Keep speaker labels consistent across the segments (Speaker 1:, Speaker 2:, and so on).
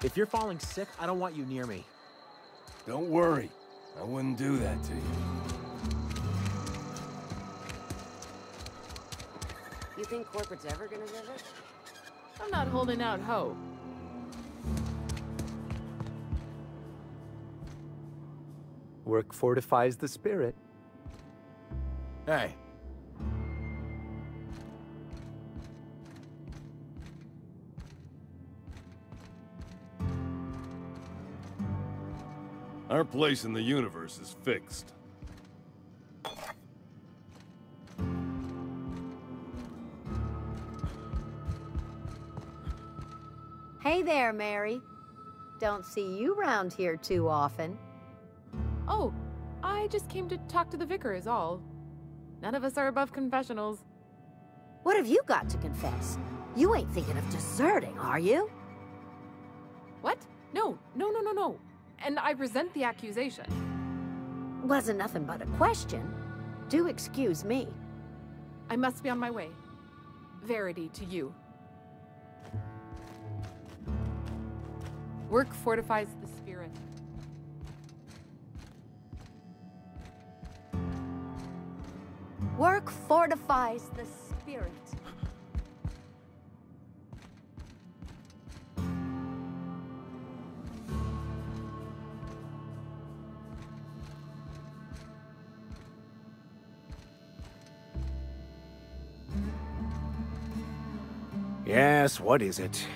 Speaker 1: If you're falling sick, I don't want you near me.
Speaker 2: Don't worry. I wouldn't do that to you.
Speaker 3: You think corporate's ever gonna visit?
Speaker 4: I'm not holding out hope.
Speaker 5: Work fortifies the spirit.
Speaker 2: Hey. Our place in the universe is fixed.
Speaker 3: Hey there, Mary. Don't see you round here too often.
Speaker 4: Oh, I just came to talk to the vicar is all. None of us are above confessionals.
Speaker 3: What have you got to confess? You ain't thinking of deserting, are you?
Speaker 4: What? No. And I resent the accusation.
Speaker 3: Wasn't nothing but a question. Do excuse me.
Speaker 4: I must be on my way. Verity to you. Work fortifies the spirit.
Speaker 3: Work fortifies the spirit.
Speaker 5: Yes, what is it?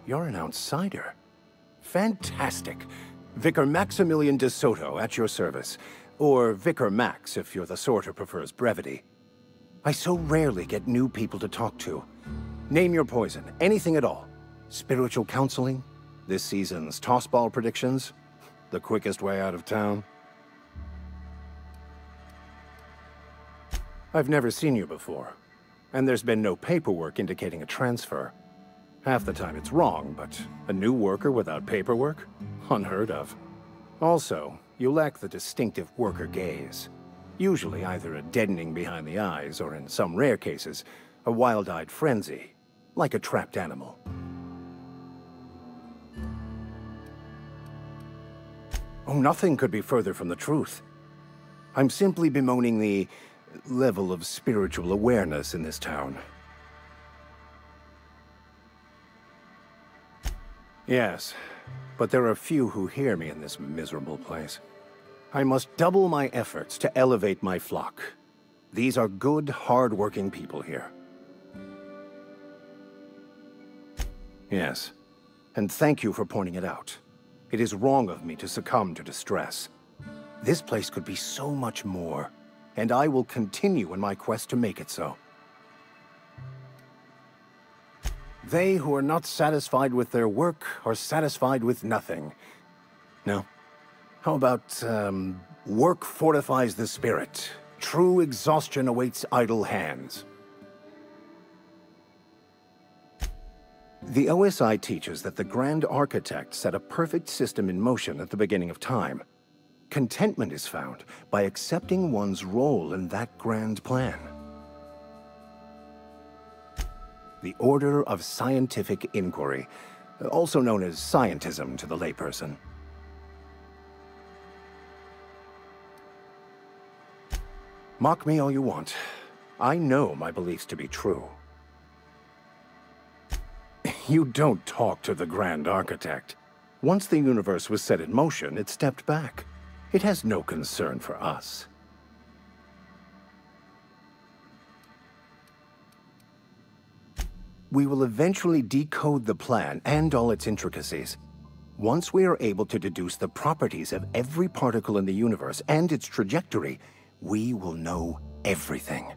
Speaker 5: You're an outsider. Fantastic. Vicar Maximilian de Soto, at your service. Or Vicar Max, if you're the sort who prefers brevity. I so rarely get new people to talk to. Name your poison, anything at all. Spiritual counseling? This season's tossball predictions? The quickest way out of town? I've never seen you before. And there's been no paperwork indicating a transfer. Half the time it's wrong, but a new worker without paperwork? Unheard of. Also, you lack the distinctive worker gaze. Usually either a deadening behind the eyes, or in some rare cases, a wild-eyed frenzy, like a trapped animal. Oh, nothing could be further from the truth. I'm simply bemoaning the level of spiritual awareness in this town. Yes, but there are few who hear me in this miserable place. I must double my efforts to elevate my flock. These are good, hard-working people here. Yes, and thank you for pointing it out. It is wrong of me to succumb to distress. This place could be so much more, and I will continue in my quest to make it so. They who are not satisfied with their work are satisfied with nothing. No. How about, work fortifies the spirit. True exhaustion awaits idle hands. The OSI teaches that the Grand Architect set a perfect system in motion at the beginning of time. Contentment is found by accepting one's role in that grand plan. The Order of Scientific Inquiry, also known as scientism to the layperson. Mock me all you want. I know my beliefs to be true. You don't talk to the Grand Architect. Once the universe was set in motion, it stepped back. It has no concern for us. We will eventually decode the plan and all its intricacies. Once we are able to deduce the properties of every particle in the universe and its trajectory, we will know everything.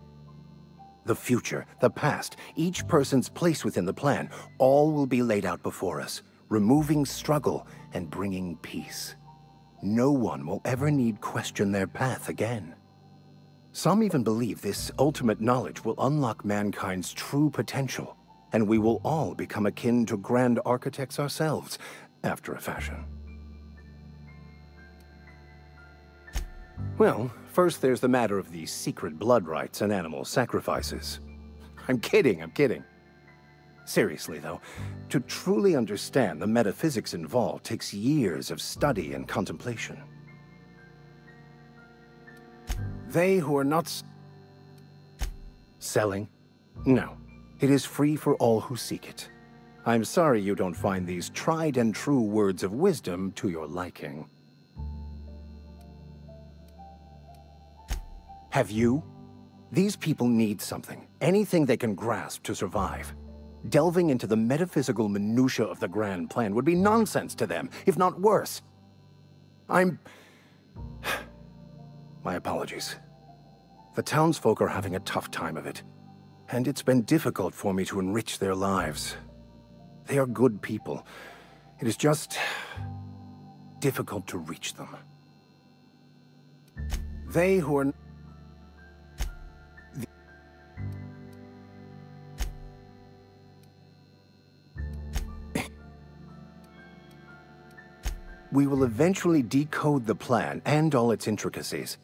Speaker 5: The future, the past, each person's place within the plan, all will be laid out before us, removing struggle and bringing peace. No one will ever need question their path again. Some even believe this ultimate knowledge will unlock mankind's true potential, and we will all become akin to Grand Architects ourselves, after a fashion. Well, first there's the matter of the secret blood rites and animal sacrifices. I'm kidding. Seriously, though, to truly understand the metaphysics involved takes years of study and contemplation. They who are not selling? No. It is free for all who seek it. I'm sorry you don't find these tried and true words of wisdom to your liking. Have you? These people need something, anything they can grasp to survive. Delving into the metaphysical minutiae of the grand plan would be nonsense to them, if not worse. My apologies. The townsfolk are having a tough time of it, and it's been difficult for me to enrich their lives. They are good people. It is just difficult to reach them. They who are... We will eventually decode the plan and all its intricacies.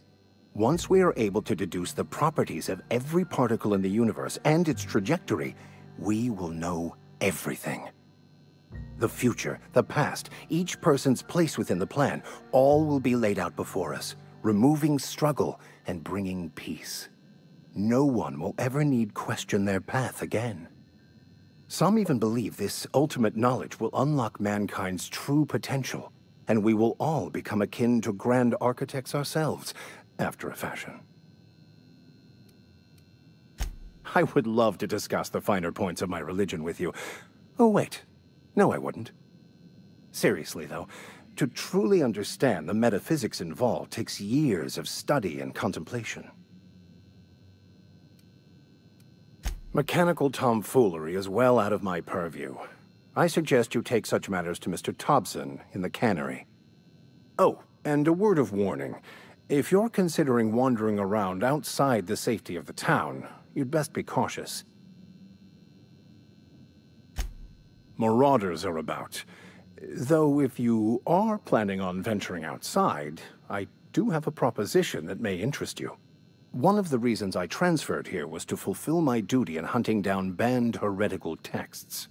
Speaker 5: Once we are able to deduce the properties of every particle in the universe and its trajectory, we will know everything. The future, the past, each person's place within the plan, all will be laid out before us, removing struggle and bringing peace. No one will ever need question their path again. Some even believe this ultimate knowledge will unlock mankind's true potential, and we will all become akin to grand architects ourselves, after a fashion. I would love to discuss the finer points of my religion with you. Oh, wait. No, I wouldn't. Seriously, though, to truly understand the metaphysics involved takes years of study and contemplation. Mechanical tomfoolery is well out of my purview. I suggest you take such matters to Mr. Thompson in the cannery. Oh, and a word of warning. If you're considering wandering around outside the safety of the town, you'd best be cautious. Marauders are about. Though if you are planning on venturing outside, I do have a proposition that may interest you. One of the reasons I transferred here was to fulfill my duty in hunting down banned heretical texts.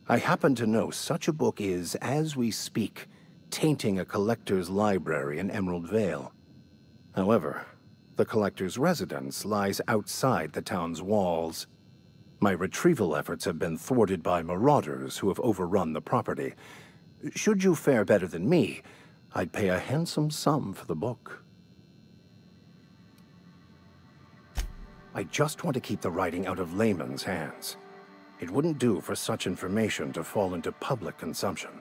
Speaker 5: I happen to know such a book is, as we speak, tainting a collector's library in Emerald Vale. However, the collector's residence lies outside the town's walls. My retrieval efforts have been thwarted by marauders who have overrun the property. Should you fare better than me, I'd pay a handsome sum for the book. I just want to keep the writing out of layman's hands. It wouldn't do for such information to fall into public consumption.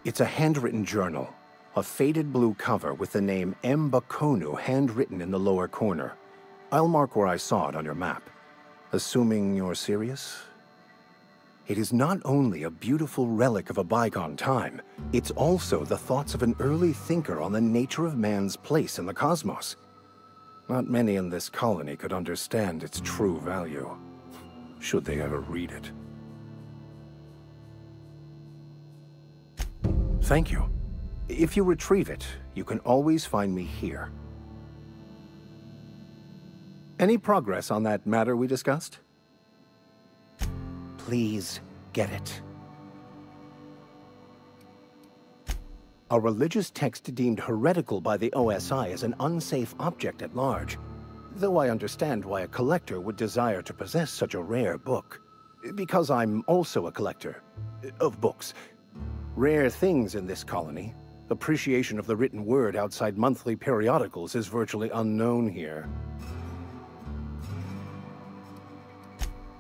Speaker 5: It's a handwritten journal, a faded blue cover with the name M. Bakonu handwritten in the lower corner. I'll mark where I saw it on your map. Assuming you're serious? It is not only a beautiful relic of a bygone time, it's also the thoughts of an early thinker on the nature of man's place in the cosmos. Not many in this colony could understand its true value, should they ever read it. Thank you. If you retrieve it, you can always find me here. Any progress on that matter we discussed? Please get it. A religious text deemed heretical by the OSI is an unsafe object at large, though I understand why a collector would desire to possess such a rare book. Because I'm also a collector of books. Rare things in this colony. Appreciation of the written word outside monthly periodicals is virtually unknown here.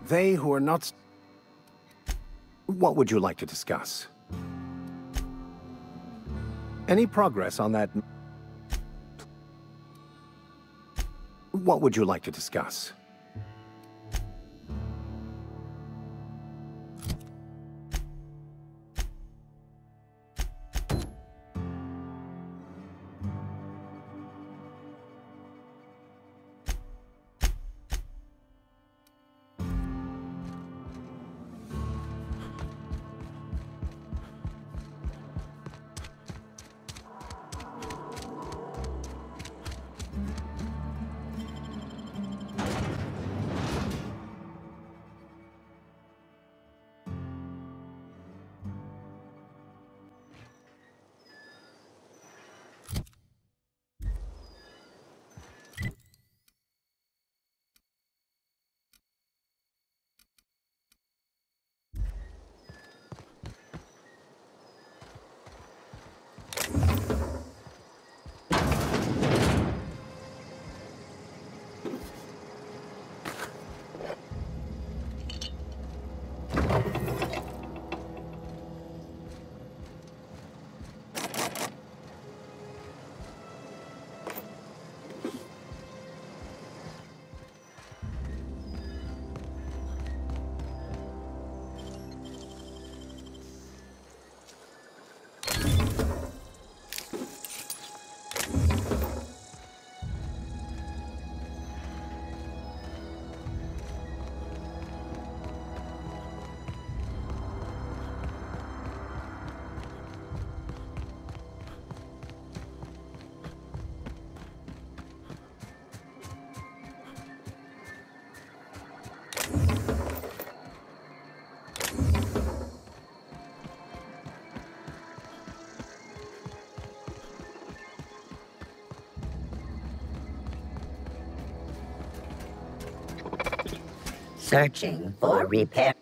Speaker 5: They who are not... What would you like to discuss? Any progress on that? What would you like to discuss?
Speaker 6: Searching for repair.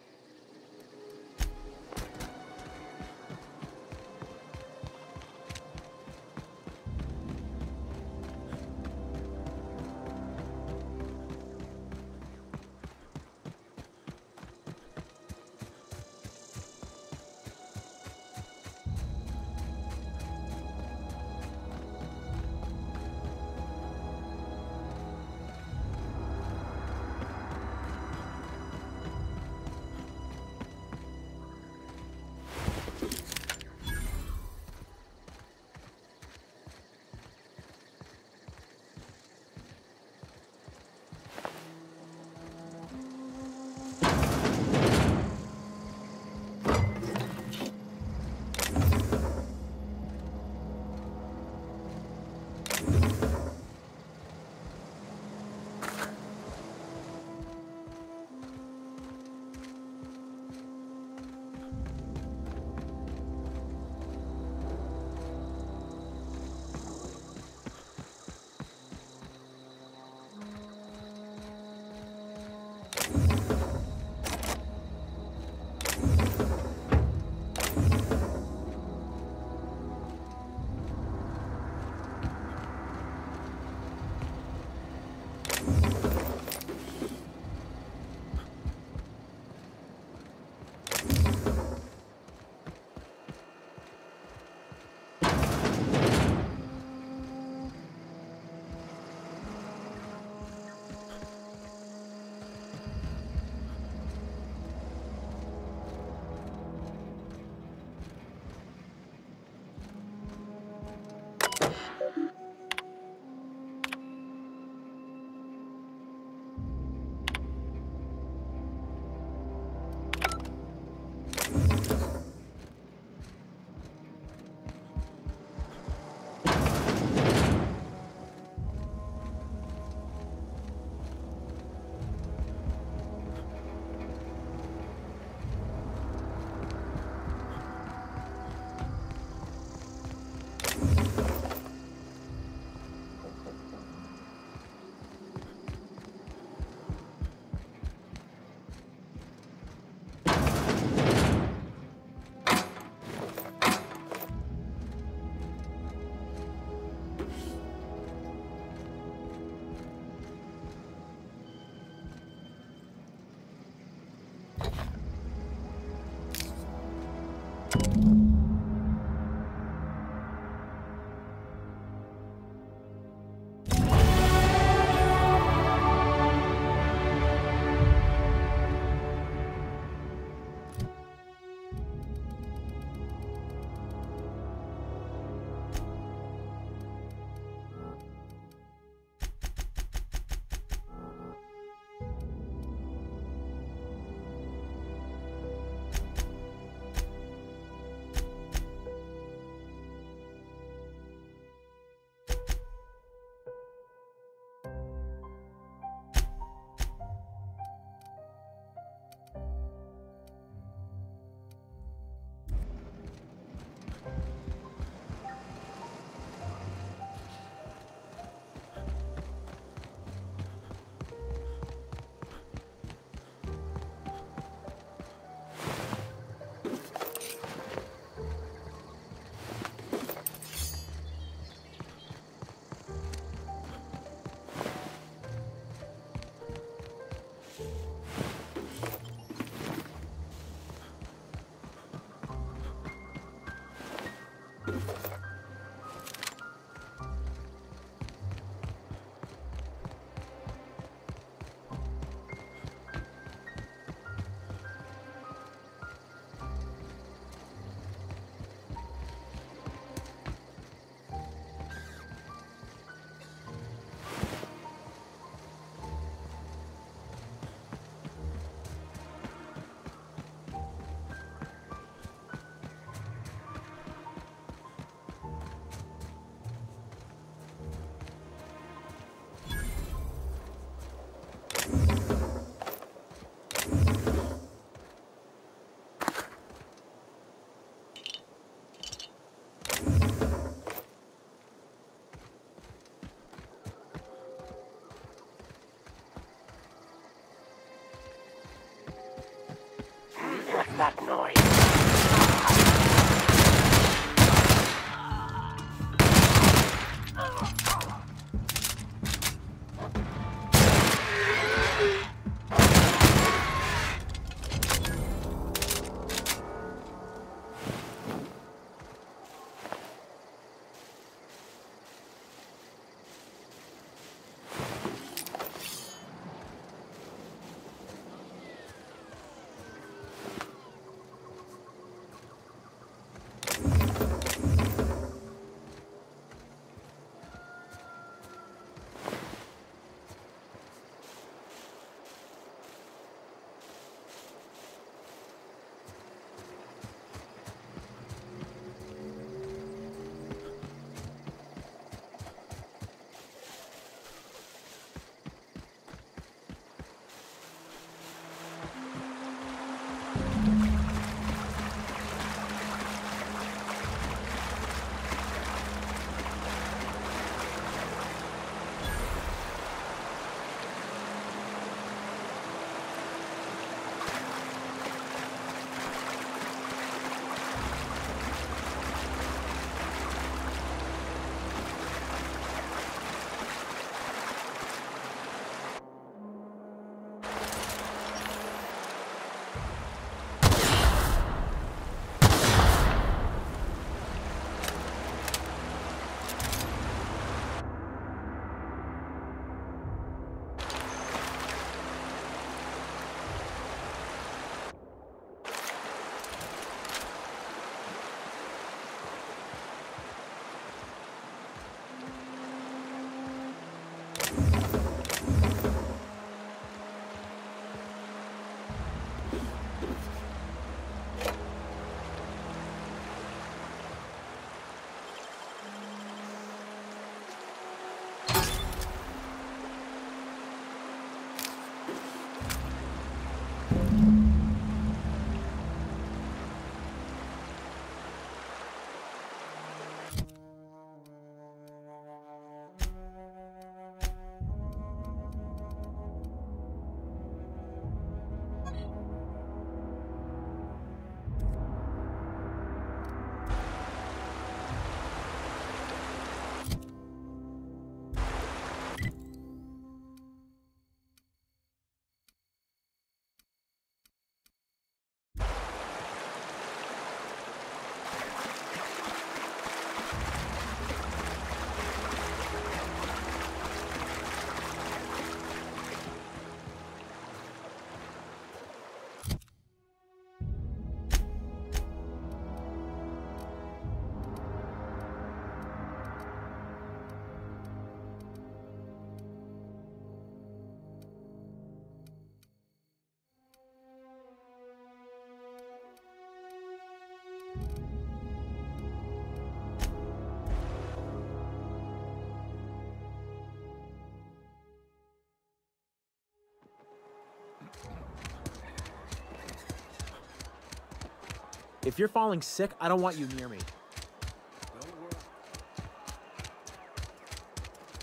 Speaker 1: If you're falling sick, I don't want you near me.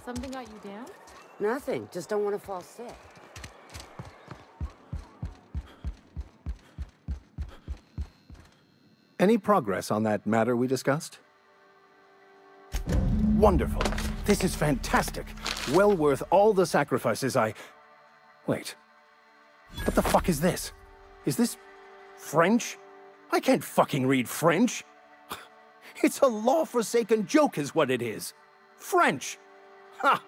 Speaker 4: Something got you down?
Speaker 6: Nothing. Just don't want to fall sick.
Speaker 5: Any progress on that matter we discussed? Wonderful. This is fantastic. Well worth all the sacrifices I... Wait. What the fuck is this? Is this... French? I can't fucking read French. It's a law-forsaken joke is what it is. French! Ha!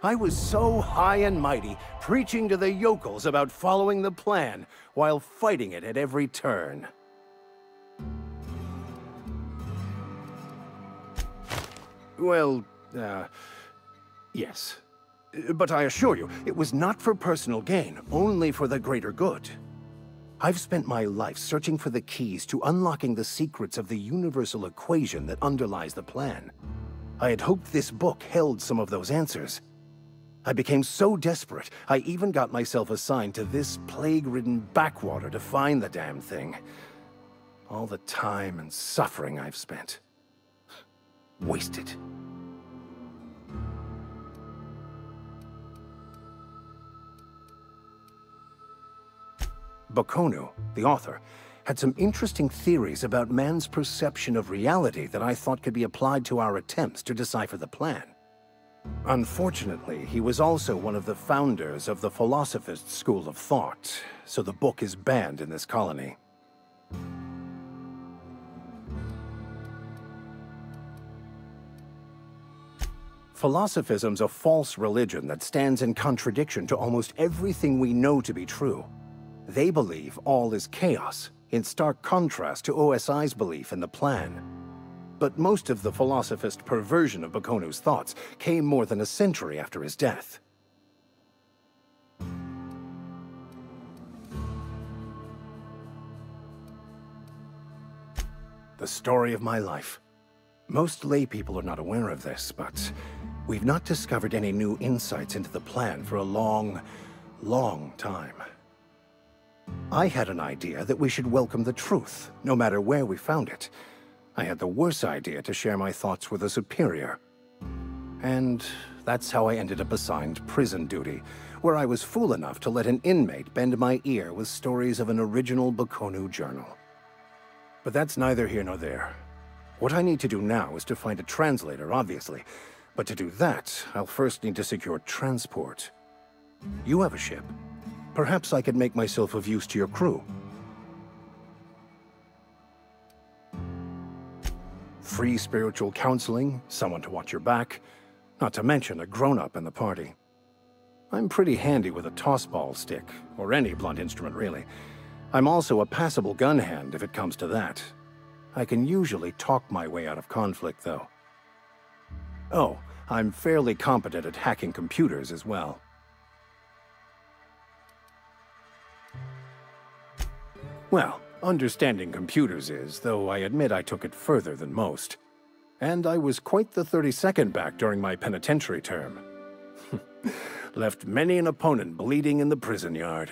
Speaker 5: I was so high and mighty, preaching to the yokels about following the plan, while fighting it at every turn. Well, yes. But I assure you, it was not for personal gain, only for the greater good. I've spent my life searching for the keys to unlocking the secrets of the universal equation that underlies the plan. I had hoped this book held some of those answers. I became so desperate, I even got myself assigned to this plague-ridden backwater to find the damn thing. All the time and suffering I've spent. Wasted. Bakonu, the author, had some interesting theories about man's perception of reality that I thought could be applied to our attempts to decipher the plan. Unfortunately, he was also one of the founders of the philosophist school of thought, so the book is banned in this colony. Philosophism's a false religion that stands in contradiction to almost everything we know to be true. They believe all is chaos, in stark contrast to OSI's belief in the plan. But most of the philosophist perversion of Bakonu's thoughts came more than a century after his death. The story of my life. Most lay people are not aware of this, but we've not discovered any new insights into the plan for a long, long time. I had an idea that we should welcome the truth, no matter where we found it. I had the worse idea to share my thoughts with a superior. And that's how I ended up assigned prison duty, where I was fool enough to let an inmate bend my ear with stories of an original Bakonu journal. But that's neither here nor there. What I need to do now is to find a translator, obviously. But to do that, I'll first need to secure transport. You have a ship. Perhaps I could make myself of use to your crew. Free spiritual counseling, someone to watch your back, not to mention a grown-up in the party. I'm pretty handy with a tossball stick, or any blunt instrument really. I'm also a passable gun hand if it comes to that. I can usually talk my way out of conflict, though. Oh, I'm fairly competent at hacking computers as well. Well, understanding computers is, though I admit I took it further than most. And I was quite the 32nd back during my penitentiary term. Left many an opponent bleeding in the prison yard.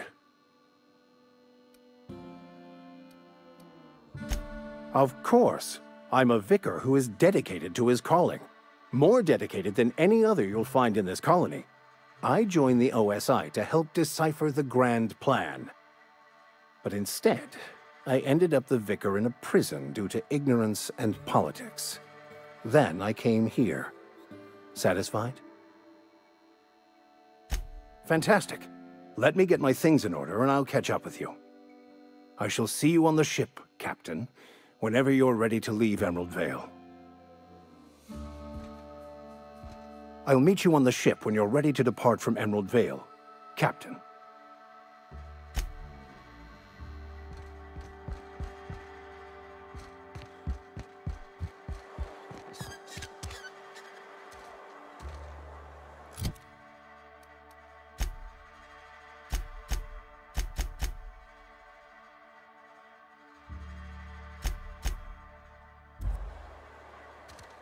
Speaker 5: Of course, I'm a vicar who is dedicated to his calling. More dedicated than any other you'll find in this colony. I joined the OSI to help decipher the grand plan. But instead, I ended up the vicar in a prison due to ignorance and politics. Then I came here. Satisfied? Fantastic. Let me get my things in order and I'll catch up with you. I shall see you on the ship, Captain, whenever you're ready to leave Emerald Vale. I'll meet you on the ship when you're ready to depart from Emerald Vale, Captain.